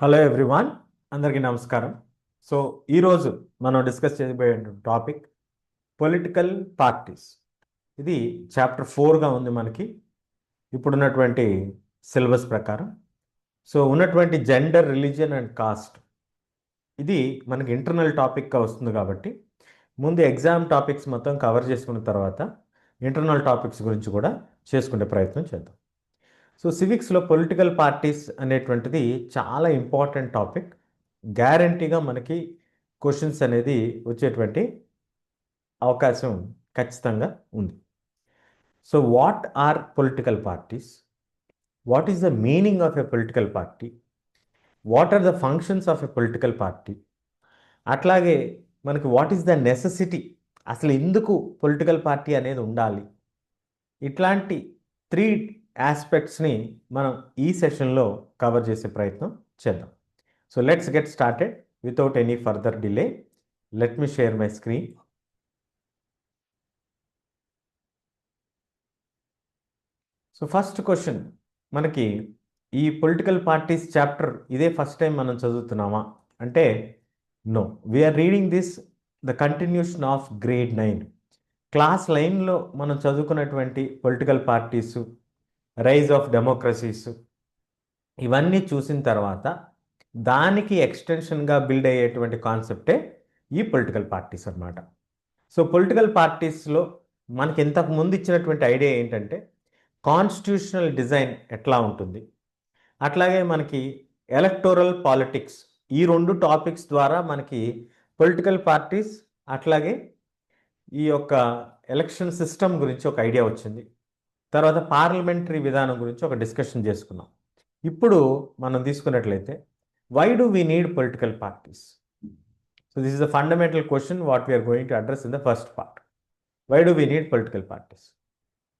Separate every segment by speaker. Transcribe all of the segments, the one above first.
Speaker 1: Hello everyone, అందరికీ నమస్కారం. So ఈరోజు మనం డిస్కస్ చేయబోయే టాపిక్ పొలిటికల్ పార్టీస్. ఇది చాప్టర్ 4గా ఉంది మనకి ఇప్పుడున్నటువంటి సిలబస్ ప్రకారం. సో ఉన్నటువంటి జెండర్, రిలీజియన్ అండ్ కాస్ట్ ఇది మనకి ఇంటర్నల్ టాపిక్గా వస్తుంది కాబట్టి ముందు ఎగ్జామ్ టాపిక్స్ మొత్తం కవర్ చేసుకున్న తర్వాత ఇంటర్నల్ టాపిక్స్ గురించి కూడా చేసుకునే ప్రయత్నం చేద్దాం. సో సివిక్స్లో పొలిటికల్ పార్టీస్ అనేటువంటిది చాలా ఇంపార్టెంట్ టాపిక్. గ్యారంటీగా మనకి క్వశ్చన్స్ అనేది వచ్చేటువంటి అవకాశం ఖచ్చితంగా ఉంది. So what are political parties? What is the meaning of a political party? What are the functions of a political party? అట్లాగే మనకి వాట్ ఈస్ ద నెసెసిటీ, అసలు ఎందుకు పొలిటికల్ పార్టీ అనేది ఉండాలి? ఇట్లాంటి 3 ఆస్పెక్ట్స్ని మనం ఈ సెషన్లో కవర్ చేసే ప్రయత్నం చేద్దాం. So let's get started without any further delay. Let me share my screen. So first question, మనకి ఈ పొలిటికల్ పార్టీస్ చాప్టర్ ఇదే ఫస్ట్ టైం మనం చదువుతున్నామా అంటే no, we are reading this the continuation of grade 9. Class 9లో మనం చదువుకున్నటువంటి political parties, rise of democracies, ఇవన్నీ చూసిన తర్వాత దానికి ఎక్స్టెన్షన్గా బిల్డ్ అయ్యేటువంటి కాన్సెప్టే ఈ పొలిటికల్ పార్టీస్ అన్నమాట. సో పొలిటికల్ పార్టీస్లో మనకి ఇంతకు ముందు ఇచ్చినటువంటి ఐడియా ఏంటంటే కాన్స్టిట్యూషనల్ డిజైన్ ఎట్లా ఉంటుంది, అట్లాగే మనకి ఎలక్టోరల్ పాలిటిక్స్, ఈ 2 టాపిక్స్ ద్వారా మనకి పొలిటికల్ పార్టీస్ అట్లాగే ఈ యొక్క ఎలక్షన్ సిస్టమ్ గురించి ఒక ఐడియా వచ్చింది. తర్వాత పార్లమెంటరీ విధానం గురించి ఒక డిస్కషన్ చేసుకున్నాం. ఇప్పుడు మనం తీసుకున్నట్లయితే why do we need political parties? So this is the fundamental question what we are going to address in the first part. Why do we need political parties?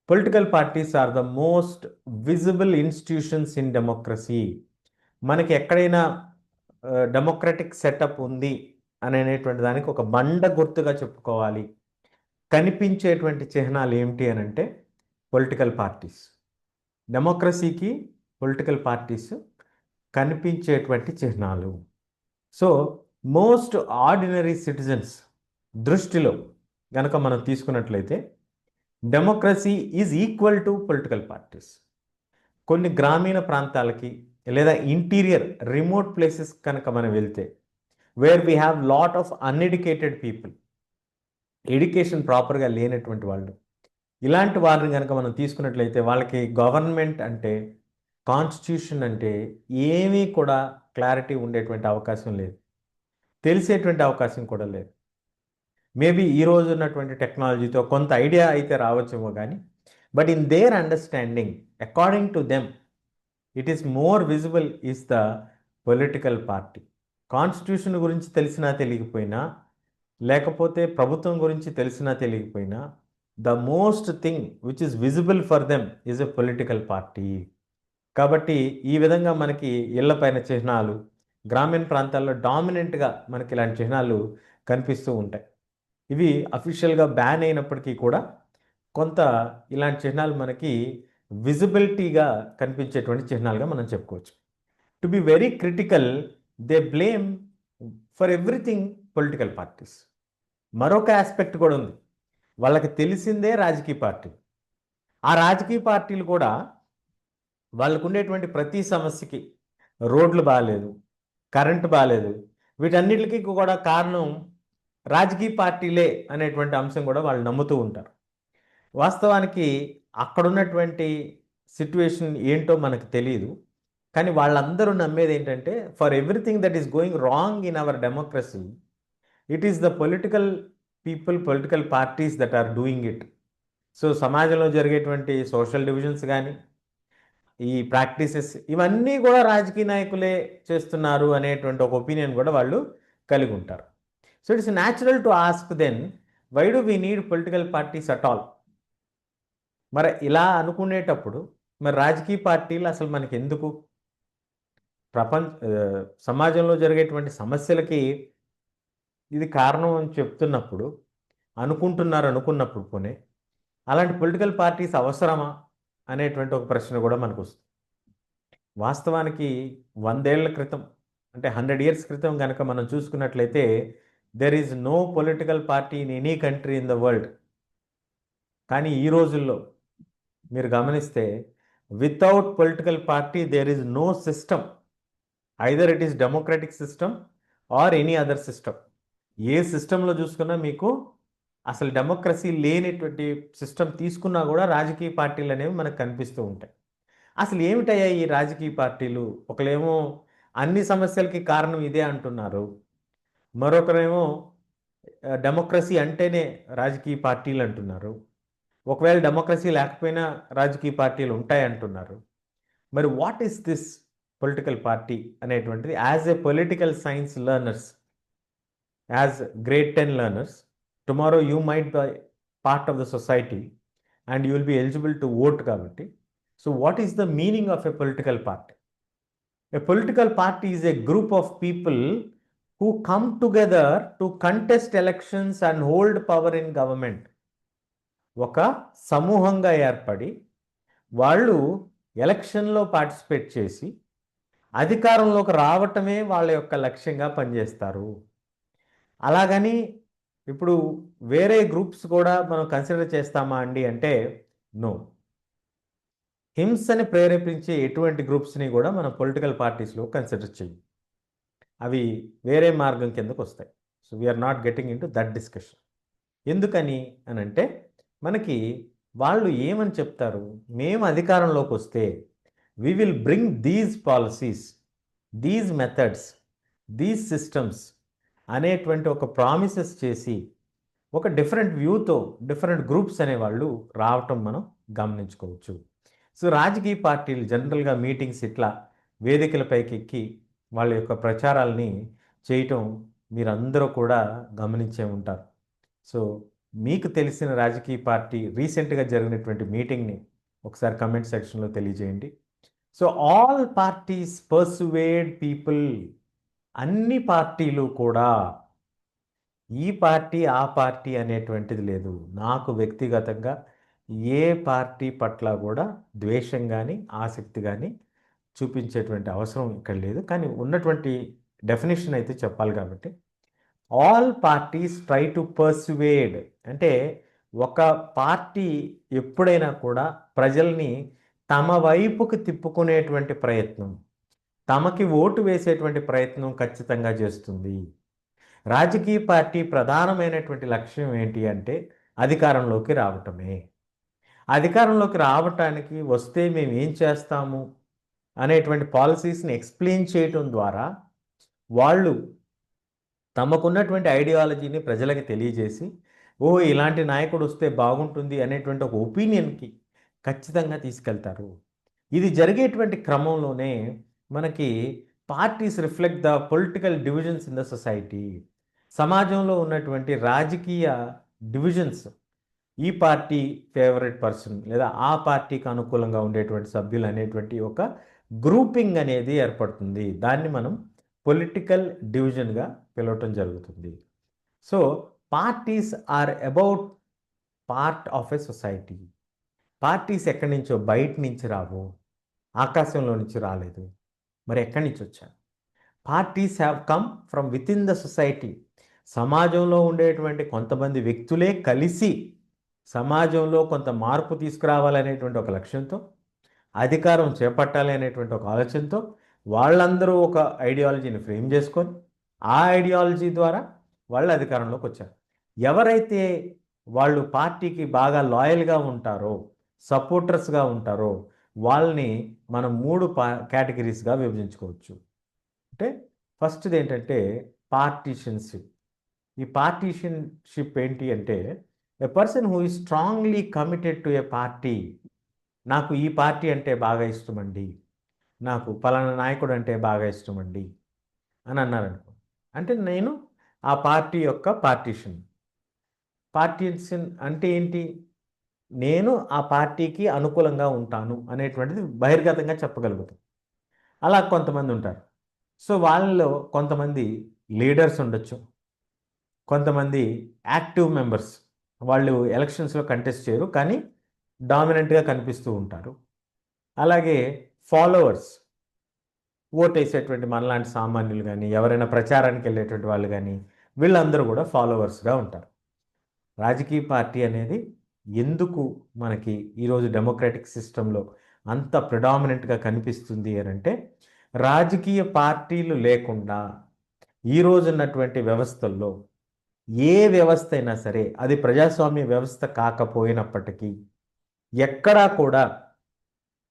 Speaker 1: Political parties are the most visible institutions in democracy. మనకి ఎక్కడైనా democratic setup ఉంది అనేటువంటి దానికి ఒక బండ గుర్తుగా చెప్పుకోవాలి, కనిపించేటువంటి చిహ్నాలు ఏమిటి అని అంటే పొలిటికల్ పార్టీస్. డెమోక్రసీకి పొలిటికల్ పార్టీస్ కనిపించేటువంటి చిహ్నాలు. సో మోస్ట్ ఆర్డినరీ సిటిజన్స్ దృష్టిలో గనక మనం తీసుకున్నట్లయితే democracy is equal to political parties. కొన్ని గ్రామీణ ప్రాంతాలకి లేదా ఇంటీరియర్ రిమోట్ ప్లేసెస్ కనుక మనం వెళ్తే, where we have lot of uneducated people, education ప్రాపర్గా లేనటువంటి వాళ్ళు, ఇలాంటి వారిని కనుక మనం తీసుకున్నట్లయితే వాళ్ళకి గవర్నమెంట్ అంటే, కాన్స్టిట్యూషన్ అంటే ఏమీ కూడా క్లారిటీ ఉండేటువంటి అవకాశం లేదు, తెలిసేటువంటి అవకాశం కూడా లేదు. మేబీ ఈరోజు ఉన్నటువంటి టెక్నాలజీతో కొంత ఐడియా అయితే రావచ్చేమో కానీ, but in their understanding according to them it is more visible is the political party. Constitution గురించి తెలిసినా తెలియకపోయినా, లేకపోతే ప్రభుత్వం గురించి తెలిసినా తెలియకపోయినా, the most thing which is visible for them is a political party. కాబట్టి ఈ విధంగా మనకి ఇళ్లపైన చిహ్నాలు, గ్రామీణ ప్రాంతాల్లో డామినెంట్గా మనకి ఇలాంటి చిహ్నాలు కనిపిస్తూ ఉంటాయి. ఇవి అఫీషియల్గా బ్యాన్ అయినప్పటికీ కూడా కొంత ఇలాంటి చిహ్నాలు మనకి విజిబిలిటీగా కనిపించేటువంటి చిహ్నాలుగా మనం చెప్పుకోవచ్చు. To be very critical, they blame for everything political parties. మరొక ఆస్పెక్ట్ కూడా ఉంది, వాళ్ళకి తెలిసిందే రాజకీయ పార్టీ. ఆ రాజకీయ పార్టీలు కూడా వాళ్ళకు ఉండేటువంటి ప్రతి సమస్యకి, రోడ్లు బాగాలేదు, కరెంటు బాగాలేదు, వీటన్నిటికీ కూడా కారణం రాజకీయ పార్టీలే అనేటువంటి అంశం కూడా వాళ్ళు నమ్ముతూ ఉంటారు. వాస్తవానికి అక్కడున్నటువంటి సిట్యుయేషన్ ఏంటో మనకు తెలియదు, కానీ వాళ్ళందరూ నమ్మేది ఏంటంటే for everything that is going wrong in our democracy, it is the political people, political parties that are doing it. So సమాజంలో జరిగేటువంటి సోషల్ డివిజన్స్ కానీ, ఈ ప్రాక్టీసెస్ ఇవన్నీ కూడా రాజకీయ నాయకులే చేస్తున్నారు అనేటువంటి ఒక ఒపీనియన్ కూడా వాళ్ళు కలిగి ఉంటారు. So it's natural to ask then, why do we need political parties at all? మరి ఇలా అనుకునేటప్పుడు మరి రాజకీయ పార్టీలు అసలు మనకి ఎందుకు? సమాజంలో జరిగేటువంటి సమస్యలకి ఇది కారణం అని చెప్తున్నప్పుడు, అనుకున్నప్పుడు పోనీ అలాంటి పొలిటికల్ పార్టీస్ అవసరమా అనేటువంటి ఒక ప్రశ్న కూడా మనకు వస్తుంది. వాస్తవానికి 100 ఏళ్ల క్రితం అంటే 100 ఇయర్స్ క్రితం కనుక మనం చూసుకున్నట్లయితే there is no political party in any country in the world. కానీ ఈ రోజుల్లో మీరు గమనిస్తే without political party there is no system, either it is democratic system or any other system. ఏ సిస్టంలో చూసుకున్నా మీకు అసలు డెమోక్రసీ లేనిటువంటి సిస్టమ్ తీసుకున్నా కూడా రాజకీయ పార్టీలు అనేవి మనకు కనిపిస్తూ ఉంటాయి. అసలు ఏమిటయ్యా ఈ రాజకీయ పార్టీలు? ఒకలేమో అన్ని సమస్యలకి కారణం ఇదే అంటున్నారు, మరొకరేమో డెమోక్రసీ అంటేనే రాజకీయ పార్టీలు అంటున్నారు, ఒకవేళ డెమోక్రసీ లేకపోయినా రాజకీయ పార్టీలు ఉంటాయి అంటున్నారు. మరి what is this political party అనేటువంటిది as a political science learners, as grade 10 learners, tomorrow you might be part of the society and you will be eligible to vote కాబట్టి. So what is the meaning of a political party? A political party is a group of people who come together to contest elections and hold power in government. ఒక సమూహంగా ఏర్పడి వాళ్ళు ఎలక్షన్లో participate చేసి అధికారంలోకి రావటమే వాళ్ళ యొక్క లక్ష్యంగా పనిచేస్తారు. అలాగని ఇప్పుడు వేరే గ్రూప్స్ కూడా మనం కన్సిడర్ చేస్తామా అండి అంటే నో. హింసని ప్రేరేపించే ఎటువంటి గ్రూప్స్ని కూడా మనం పొలిటికల్ పార్టీస్లో కన్సిడర్ చేయం, అవి వేరే మార్గం కిందకు వస్తాయి. So we are not getting into that discussion. ఎందుకని అని అంటే మనకి వాళ్ళు ఏమని చెప్తారు, మేము అధికారంలోకి వస్తే we will bring these policies, these methods, these systems అనేటువంటి ఒక ప్రామిసెస్ చేసి ఒక డిఫరెంట్ వ్యూతో డిఫరెంట్ గ్రూప్స్ అనేవాళ్ళు రావటం మనం గమనించుకోవచ్చు. సో రాజకీయ పార్టీలు జనరల్గా మీటింగ్స్ ఇట్లా వేదికలపైకి ఎక్కి వాళ్ళ యొక్క ప్రచారాలని చేయటం మీరందరూ కూడా గమనించే ఉంటారు. సో మీకు తెలిసిన రాజకీయ పార్టీ రీసెంట్గా జరిగినటువంటి మీటింగ్ని ఒకసారి కమెంట్ సెక్షన్లో తెలియజేయండి. సో ఆల్ పార్టీస్ పర్సువేడ్ పీపుల్, అన్ని పార్టీలు కూడా ఈ పార్టీ ఆ పార్టీ అనేటువంటిది లేదు. నాకు వ్యక్తిగతంగా ఏ పార్టీ పట్ల కూడా ద్వేషం కానీ ఆసక్తి కానీ చూపించేటువంటి అవసరం ఇక్కడ లేదు. కానీ ఉన్నటువంటి డెఫినేషన్ అయితే చెప్పాలి కాబట్టి ఆల్ పార్టీస్ ట్రై టు పర్సువేడ్ అంటే ఒక పార్టీ ఎప్పుడైనా కూడా ప్రజల్ని తమ వైపుకు తిప్పుకునేటువంటి ప్రయత్నం, తమకి ఓటు వేసేటువంటి ప్రయత్నం ఖచ్చితంగా చేస్తుంది. రాజకీయ పార్టీ ప్రధానమైనటువంటి లక్ష్యం ఏంటి అంటే అధికారంలోకి రావటమే. అధికారంలోకి రావటానికి వస్తే మేము ఏం చేస్తాము అనేటువంటి పాలసీస్ని ఎక్స్ప్లెయిన్ చేయటం ద్వారా వాళ్ళు తమకున్నటువంటి ఐడియాలజీని ప్రజలకి తెలియజేసి ఓ ఇలాంటి నాయకుడు వస్తే బాగుంటుంది అనేటువంటి ఒక ఒపీనియన్కి ఖచ్చితంగా తీసుకెళ్తారు. ఇది జరిగేటువంటి క్రమంలోనే మనకి parties reflect the political divisions in the society. సమాజంలో ఉన్నటువంటి రాజకీయ డివిజన్స్, ఈ పార్టీ ఫేవరెట్ పర్సన్ లేదా ఆ పార్టీకి అనుకూలంగా ఉండేటువంటి సభ్యులు అనేటువంటి ఒక గ్రూపింగ్ అనేది ఏర్పడుతుంది. దాన్ని మనం పొలిటికల్ డివిజన్గా పిలవటం జరుగుతుంది. So parties are about part of a society. Parties ఎక్కడి నుంచో బయట నుంచి రావు, ఆకాశంలో నుంచి రాలేదు, మరి ఎక్కడి నుంచి వచ్చారు? Parties have come from with in the society. సమాజంలో ఉండేటువంటి కొంతమంది వ్యక్తులే కలిసి సమాజంలో కొంత మార్పు తీసుకురావాలనేటువంటి ఒక లక్ష్యంతో, అధికారం చేపట్టాలి అనేటువంటి ఒక ఆలోచనతో వాళ్ళందరూ ఒక ఐడియాలజీని ఫ్రేమ్ చేసుకొని ఆ ఐడియాలజీ ద్వారా వాళ్ళు అధికారంలోకి వచ్చారు. ఎవరైతే వాళ్ళు పార్టీకి బాగా లాయల్గా ఉంటారో, సపోర్టర్స్గా ఉంటారో వాళ్ళని మనం 3 కేటగిరీస్గా విభజించుకోవచ్చు. అంటే ఫస్ట్ది ఏంటంటే పార్టీషన్షిప్. ఈ పార్టీషన్షిప్ ఏంటి అంటే a person who is strongly committed to a party. నాకు ఈ పార్టీ అంటే బాగా ఇష్టమండి, నాకు పలానా నాయకుడు అంటే బాగా ఇష్టమండి అని అన్నారనుకో, అంటే నేను ఆ పార్టీ యొక్క పార్టీషన్. పార్టీషన్ అంటే ఏంటి? నేను ఆ పార్టీకి అనుకూలంగా ఉంటాను అనేటువంటిది బహిర్గతంగా చెప్పగలుగుతాం. అలా కొంతమంది ఉంటారు. సో వాళ్ళలో కొంతమంది లీడర్స్ ఉండొచ్చు, కొంతమంది యాక్టివ్ మెంబర్స్, వాళ్ళు ఎలక్షన్స్లో కంటెస్ట్ చేయరు కానీ డామినెంట్గా కనిపిస్తూ ఉంటారు. అలాగే ఫాలోవర్స్, ఓటేసేటువంటి మనలాంటి సామాన్యులు కానీ ఎవరైనా ప్రచారానికి వెళ్ళేటువంటి వాళ్ళు కానీ వీళ్ళందరూ కూడా ఫాలోవర్స్గా ఉంటారు. రాజకీయ పార్టీ అనేది ఎందుకు మనకి ఈరోజు డెమోక్రటిక్ సిస్టంలో అంత ప్రిడామినెంట్గా కనిపిస్తుంది అని అంటే, రాజకీయ పార్టీలు లేకుండా ఈరోజు ఉన్నటువంటి వ్యవస్థల్లో ఏ వ్యవస్థ అయినా సరే అది ప్రజాస్వామ్య వ్యవస్థ కాకపోయినప్పటికీ ఎక్కడా కూడా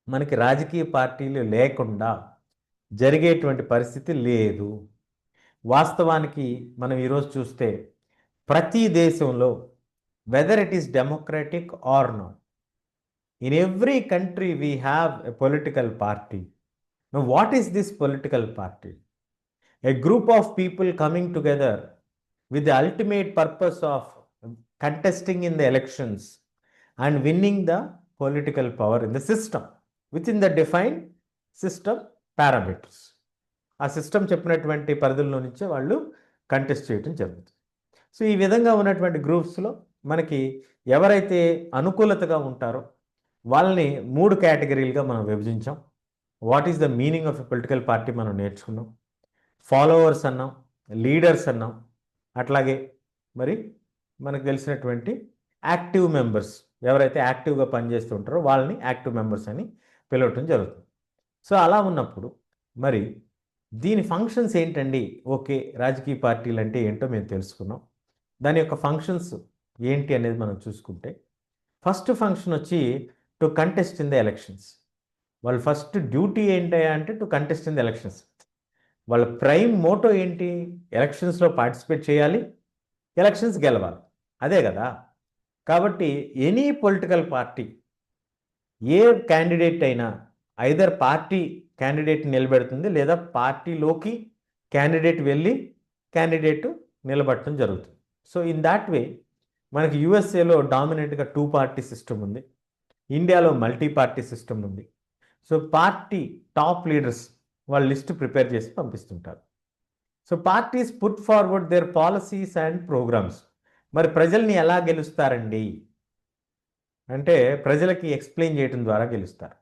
Speaker 1: మనకి రాజకీయ పార్టీలు లేకుండా జరిగేటువంటి పరిస్థితి లేదు. వాస్తవానికి మనం ఈరోజు చూస్తే ప్రతి దేశంలో whether it is democratic or not, in every country we have a political party. What is this political party? A group of people coming together with the ultimate purpose of contesting in the elections and winning the political power in the system within the defined system parameters. ఆ system చెప్పినటువంటి పరిధుల్లో నుంచే వాళ్ళు contest చేయడం జరుగుతుంది. So ఈ విధంగా ఉన్నటువంటి గ్రూప్స్లో మనకి ఎవరైతే అనుకూలతగా ఉంటారో వాళ్ళని 3 కేటగిరీలుగా మనం విభజించాం. What is the meaning of a political party మనం నేర్చుకున్నాం. ఫాలోవర్స్ అన్నాం, లీడర్స్ అన్నాం, అట్లాగే మరి మనకు తెలిసినటువంటి యాక్టివ్ మెంబర్స్, ఎవరైతే యాక్టివ్గా పనిచేస్తుంటారో వాళ్ళని యాక్టివ్ మెంబర్స్ అని పిలవటం జరుగుతుంది. సో అలా ఉన్నప్పుడు మరి దీని ఫంక్షన్స్ ఏంటండి? ఓకే, రాజకీయ పార్టీలు అంటే ఏంటో మేము తెలుసుకున్నాం. దాని యొక్క ఫంక్షన్స్ ఏంటి అనేది మనం చూసుకుంటే, ఫస్ట్ ఫంక్షన్ వచ్చి to contest in the elections. వాళ్ళ ఫస్ట్ డ్యూటీ ఏంటి అంటే to contest in the elections. వాళ్ళ ప్రైమ్ మోటో ఏంటి? ఎలక్షన్స్లో పార్టిసిపేట్ చేయాలి, ఎలక్షన్స్ గెలవాలి, అదే కదా. కాబట్టి ఎనీ పొలిటికల్ పార్టీ, ఏ క్యాండిడేట్ అయినా ఐదర్ పార్టీ క్యాండిడేట్ నిలబెడుతుంది లేదా పార్టీలోకి క్యాండిడేట్ వెళ్ళి క్యాండిడేట్ నిలబడటం జరుగుతుంది. సో ఇన్ దాట్ వే మనకి యూఎస్ఏలో డామినెంట్గా 2 పార్టీ సిస్టమ్ ఉంది, ఇండియాలో మల్టీ పార్టీ సిస్టమ్ ఉంది. సో పార్టీ టాప్ లీడర్స్ వాళ్ళ లిస్ట్ ప్రిపేర్ చేసి పంపిస్తుంటారు. So parties put forward their policies and programmes. మరి ప్రజల్ని ఎలా గెలుస్తారండి అంటే, ప్రజలకి ఎక్స్ప్లెయిన్ చేయడం ద్వారా గెలుస్తారు,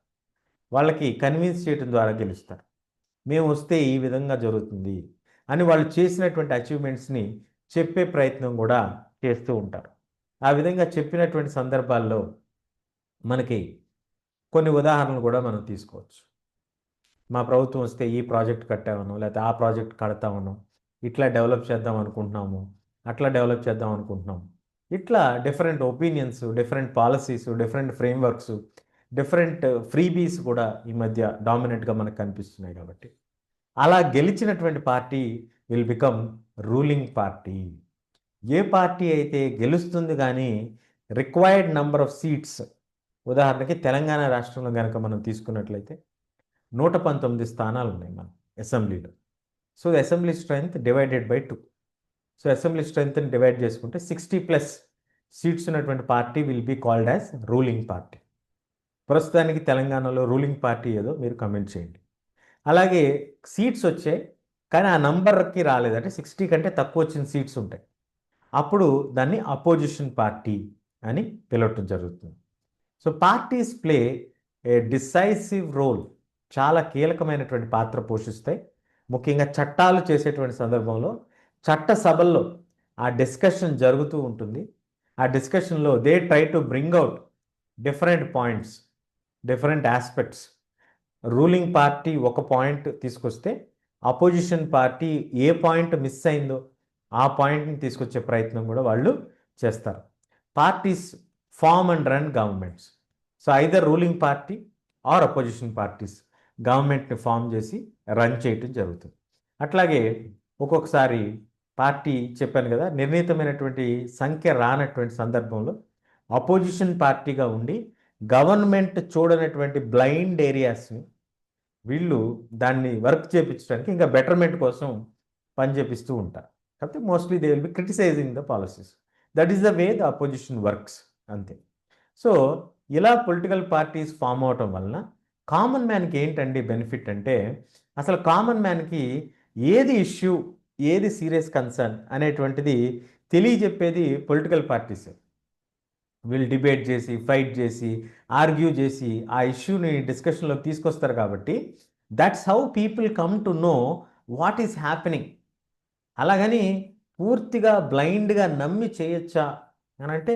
Speaker 1: వాళ్ళకి కన్విన్స్ చేయడం ద్వారా గెలుస్తారు. మేము వస్తే ఈ విధంగా జరుగుతుంది అని వాళ్ళు చేసినటువంటి అచీవ్మెంట్స్ని చెప్పే ప్రయత్నం కూడా చేస్తూ ఉంటారు. ఆ విధంగా చెప్పినటువంటి సందర్భాల్లో మనకి కొన్ని ఉదాహరణలు కూడా మనం తీసుకోవచ్చు. మా ప్రభుత్వం వస్తే ఈ ప్రాజెక్ట్ కట్టామను, లేకపోతే ఆ ప్రాజెక్ట్ కడతామను, ఇట్లా డెవలప్ చేద్దాం అనుకుంటున్నాము, అట్లా డెవలప్ చేద్దాం అనుకుంటున్నాము. ఇట్లా different opinions, different policies, different frameworks, different freebies కూడా ఈ మధ్య డామినెంట్గా మనకు కనిపిస్తున్నాయి. కాబట్టి అలా గెలిచినటువంటి party will become ruling party. A party అయితే గెలుస్తుంది కానీ రిక్వైర్డ్ నెంబర్ ఆఫ్ సీట్స్, ఉదాహరణకి తెలంగాణ రాష్ట్రంలో కనుక మనం తీసుకున్నట్లయితే 119 స్థానాలు ఉన్నాయి మన అసెంబ్లీలో. So assembly strength divided by 2. So assembly స్ట్రెంగ్త్ని డివైడ్ చేసుకుంటే 60+ సీట్స్ ఉన్నటువంటి party will be called as ruling party. ప్రస్తుతానికి తెలంగాణలో రూలింగ్ పార్టీ ఏదో మీరు కమెంట్ చేయండి. అలాగే సీట్స్ వచ్చాయి కానీ ఆ నంబర్కి రాలేదు, అంటే 60 కంటే తక్కువ వచ్చిన సీట్స్ ఉంటాయి, అప్పుడు దాన్ని అపోజిషన్ పార్టీ అని పిలవటం జరుగుతుంది. సో పార్టీస్ ప్లే ఏ డిసైసివ్ రోల్, చాలా కీలకమైనటువంటి పాత్ర పోషిస్తాయి. ముఖ్యంగా చట్టాలు చేసేటువంటి సందర్భంలో చట్టసభల్లో ఆ డిస్కషన్ జరుగుతూ ఉంటుంది. ఆ డిస్కషన్లో they try to bring out different points, different aspects. Ruling party ఒక పాయింట్ తీసుకొస్తే అపోజిషన్ పార్టీ ఏ పాయింట్ మిస్ అయిందో ఆ పాయింట్ని తీసుకొచ్చే ప్రయత్నం కూడా వాళ్ళు చేస్తారు. Parties form and run governments. So either ruling party or opposition parties గవర్నమెంట్ని ఫామ్ చేసి రన్ చేయటం జరుగుతుంది. అట్లాగే ఒక్కొక్కసారి పార్టీ, చెప్పాను కదా, నిర్ణీతమైనటువంటి సంఖ్య రానటువంటి సందర్భంలో అపోజిషన్ పార్టీగా ఉండి గవర్నమెంట్ చూడనటువంటి బ్లైండ్ ఏరియాస్ని వీళ్ళు దాన్ని వర్క్ చేయించడానికి, ఇంకా బెటర్మెంట్ కోసం పని చేపిస్తూ ఉంటారు. కాబట్టి mostly they will be criticising the policies. That is the way the opposition works, అంతే. సో ఇలా పొలిటికల్ పార్టీస్ ఫామ్ అవటం వలన కామన్ మ్యాన్కి ఏంటండి బెనిఫిట్ అంటే, అసలు కామన్ మ్యాన్కి ఏది ఇష్యూ, ఏది సీరియస్ కన్సర్న్ అనేటువంటిది తెలియజెప్పేది పొలిటికల్ పార్టీసే. వీళ్ళు డిబేట్ చేసి, ఫైట్ చేసి, ఆర్గ్యూ చేసి ఆ ఇష్యూని డిస్కషన్లోకి తీసుకొస్తారు. కాబట్టి that's how people come to know what is happening. అలాగని పూర్తిగా బ్లైండ్గా నమ్మి చేయొచ్చా అని అంటే,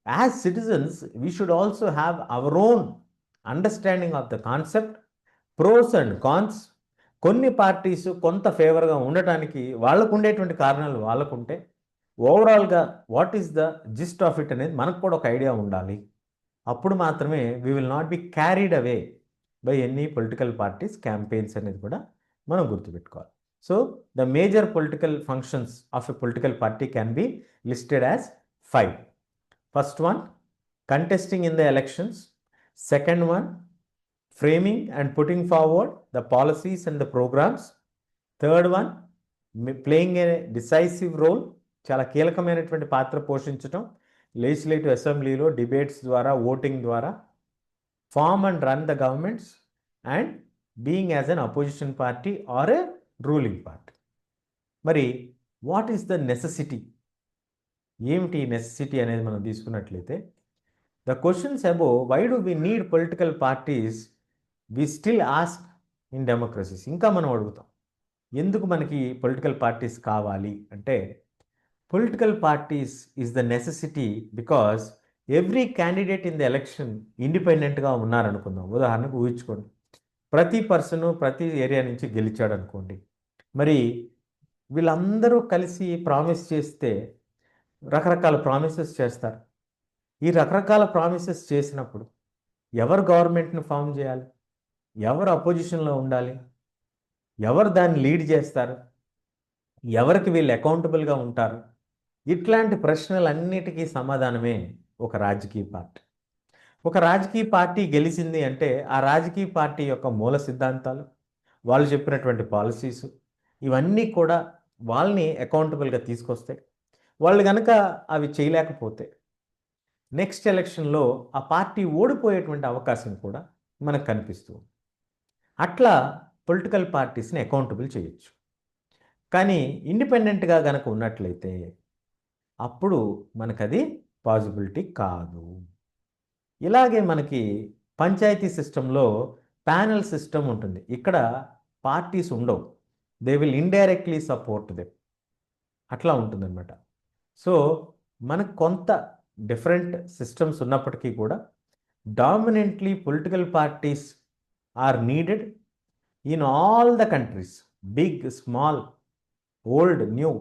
Speaker 1: as citizens we should also have our own understanding of the concept, pros and cons. కొన్ని పార్టీస్ కొంత ఫేవర్గా ఉండటానికి వాళ్ళకు ఉండేటువంటి కారణాలు వాళ్ళకుంటే, ఓవరాల్గా what is the gist of it అనేది మనకు కూడా ఒక ఐడియా ఉండాలి. అప్పుడు మాత్రమే we will not be carried away by any political parties campaigns అనేది కూడా మనం గుర్తుపెట్టుకోవాలి. So the major political functions of a political party can be listed as 5. First one, contesting in the elections. Second one, framing and putting forward the policies and the programs. Third one, playing a decisive role, చాలా కీలకమైనటువంటి పాత్ర పోషించటం legislative అసెంబ్లీలో debates ద్వారా, voting ద్వారా. Form and run the governments and being as an opposition party or a ruling party. మరి what is the necessity? ఏమిటి necessity అనేది మనం తీసుకున్నట్లయితే, the questions above why do we need political parties we still ask in democracies. ఇంకా మనం అడుగుతాం ఎందుకు మనకి పొలిటికల్ పార్టీస్ కావాలి అంటే, political parties is the necessity because every candidate in the election ఇండిపెండెంట్గా ఉన్నారనుకుందాం. ఉదాహరణకు ఊహించుకోండి, ప్రతి పర్సను ప్రతి ఏరియా నుంచి గెలిచాడు అనుకోండి. మరి వీళ్ళందరూ కలిసి ప్రామిస్ చేస్తే రకరకాల ప్రామిసెస్ చేస్తారు. ఈ రకరకాల ప్రామిసెస్ చేసినప్పుడు ఎవరు గవర్నమెంట్ని ఫామ్ చేయాలి, ఎవరు అపోజిషన్లో ఉండాలి, ఎవరు దాన్ని లీడ్ చేస్తారు, ఎవరికి వీళ్ళు అకౌంటబుల్గా ఉంటారు, ఇట్లాంటి ప్రశ్నలన్నిటికీ సమాధానమే ఒక రాజకీయ పార్టీ. ఒక రాజకీయ పార్టీ గెలిచింది అంటే ఆ రాజకీయ పార్టీ యొక్క మూల సిద్ధాంతాలు, వాళ్ళు చెప్పినటువంటి పాలసీస్, ఇవన్నీ కూడా వాళ్ళని అకౌంటబుల్గా తీసుకొస్తాయి. వాళ్ళు కనుక అవి చేయలేకపోతే నెక్స్ట్ ఎలక్షన్లో ఆ పార్టీ ఓడిపోయేటువంటి అవకాశం కూడా మనకు కనిపిస్తుంది. అట్లా పొలిటికల్ పార్టీస్ని అకౌంటబుల్ చేయొచ్చు. కానీ ఇండిపెండెంట్గా కనుక ఉన్నట్లయితే అప్పుడు మనకది పాసిబిలిటీ కాదు. ఇలాగే మనకి పంచాయతీ సిస్టంలో ప్యానల్ సిస్టమ్ ఉంటుంది. ఇక్కడ పార్టీస్ ఉండవు, they will indirectly support them, అట్లా ఉంటుందన్నమాట. సో మనకు కొంత డిఫరెంట్ సిస్టమ్స్ ఉన్నప్పటికీ కూడా dominantly political parties are needed in all the countries, big, small, old, new,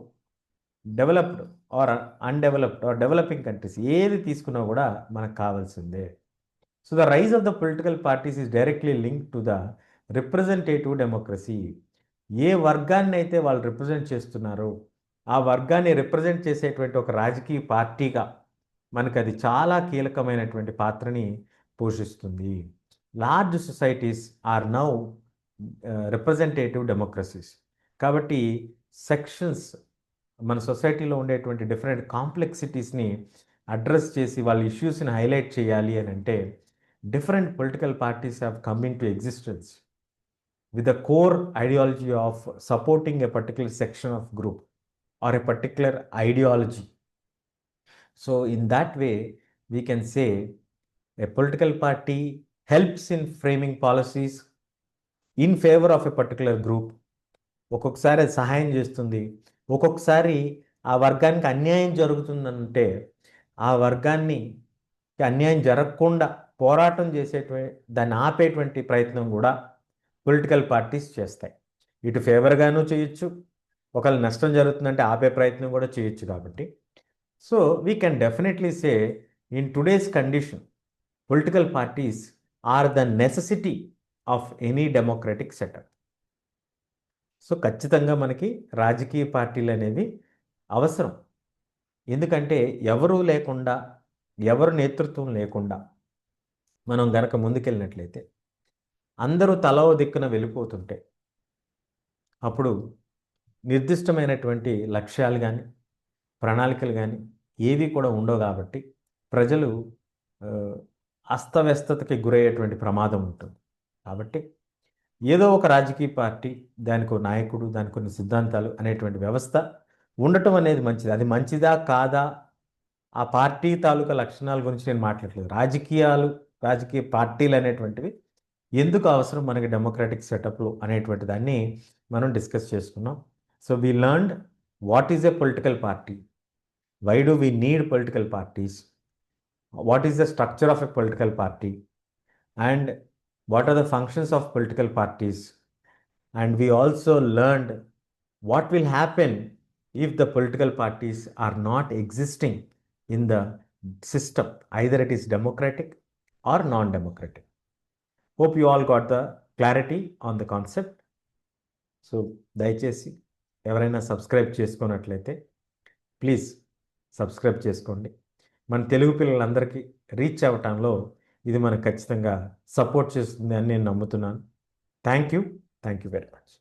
Speaker 1: developed or undeveloped or developing countries, ఏది తీసుకున్నా కూడా మనకు కావాల్సిందే. So the rise of the political parties is directly linked to the representative democracy. ఏ వర్గాన్ని అయితే వాళ్ళు represent చేస్తున్నారో ఆ వర్గాన్ని రిప్రజెంట్ చేసేటువంటి ఒక రాజకీయ పార్టీగా మనకు అది చాలా కీలకమైనటువంటి పాత్రని పోషిస్తుంది. Large societies are now representative democracies. కాబట్టి సెక్షన్స్, మన సొసైటీలో ఉండేటువంటి డిఫరెంట్ కాంప్లెక్సిటీస్ని అడ్రస్ చేసి వాళ్ళ ఇష్యూస్ని హైలైట్ చేయాలి అని అంటే different political parties have come in to existence with a core ideology of supporting a particular section of group or a particular ideology. So in that way we can say a political party helps in framing policies in favor of a particular group. ఒక్కొక్కసారి అది సహాయం చేస్తుంది, ఒక్కొక్కసారి ఆ వర్గానికి అన్యాయం జరుగుతుందంటే ఆ వర్గాన్ని అన్యాయం జరగకుండా పోరాటం చేసేటువంటి, దాన్ని ఆపేటువంటి ప్రయత్నం కూడా పొలిటికల్ పార్టీస్ చేస్తాయి. ఇటు ఫేవర్గాను చేయొచ్చు, ఒకవేళ నష్టం జరుగుతుందంటే ఆపే ప్రయత్నం కూడా చేయొచ్చు. కాబట్టి so we can definitely say in today's condition political parties are the necessity of any democratic setup. So ఖచ్చితంగా మనకి రాజకీయ పార్టీలు అనేవి అవసరం. ఎందుకంటే ఎవరూ లేకుండా, ఎవరు నేతృత్వం లేకుండా మనం గనక ముందుకెళ్ళినట్లయితే, అందరూ తలో దిక్కున వెళ్ళిపోతుంటే అప్పుడు నిర్దిష్టమైనటువంటి లక్ష్యాలు కానీ ప్రణాళికలు కానీ ఏవి కూడా ఉండవు. కాబట్టి ప్రజలు అస్తవ్యస్తతకి గురయ్యేటువంటి ప్రమాదం ఉంటుంది. కాబట్టి ఏదో ఒక రాజకీయ పార్టీ, దానికి ఒక నాయకుడు, దానికి కొన్ని సిద్ధాంతాలు అనేటువంటి వ్యవస్థ ఉండటం అనేది మంచిది. అది మంచిదా కాదా ఆ పార్టీ తాలూకా లక్షణాల గురించి నేను మాట్లాడలేదు. రాజకీయ పార్టీలు అనేటువంటివి ఎందుకు అవసరం మనకి డెమోక్రాటిక్ సెటప్లు అనేటువంటి దాన్ని మనం డిస్కస్ చేసుకున్నాం. So we learned what is a political party, why do we need political parties, what is the structure of a political party, and what are the functions of political parties. And we also learned what will happen if the political parties are not existing in the system, either it is democratic or non-democratic. Hope you all got the clarity on the concept. So దయచేసి ఎవరైనా subscribe చేసుకున్నట్లయితే please subscribe చేసుకోండి. మన తెలుగు పిల్లలందరికీ reach అవ్వటంలో ఇది మనకు ఖచ్చితంగా support చేస్తుంది అని నేను నమ్ముతున్నాను. Thank you very much.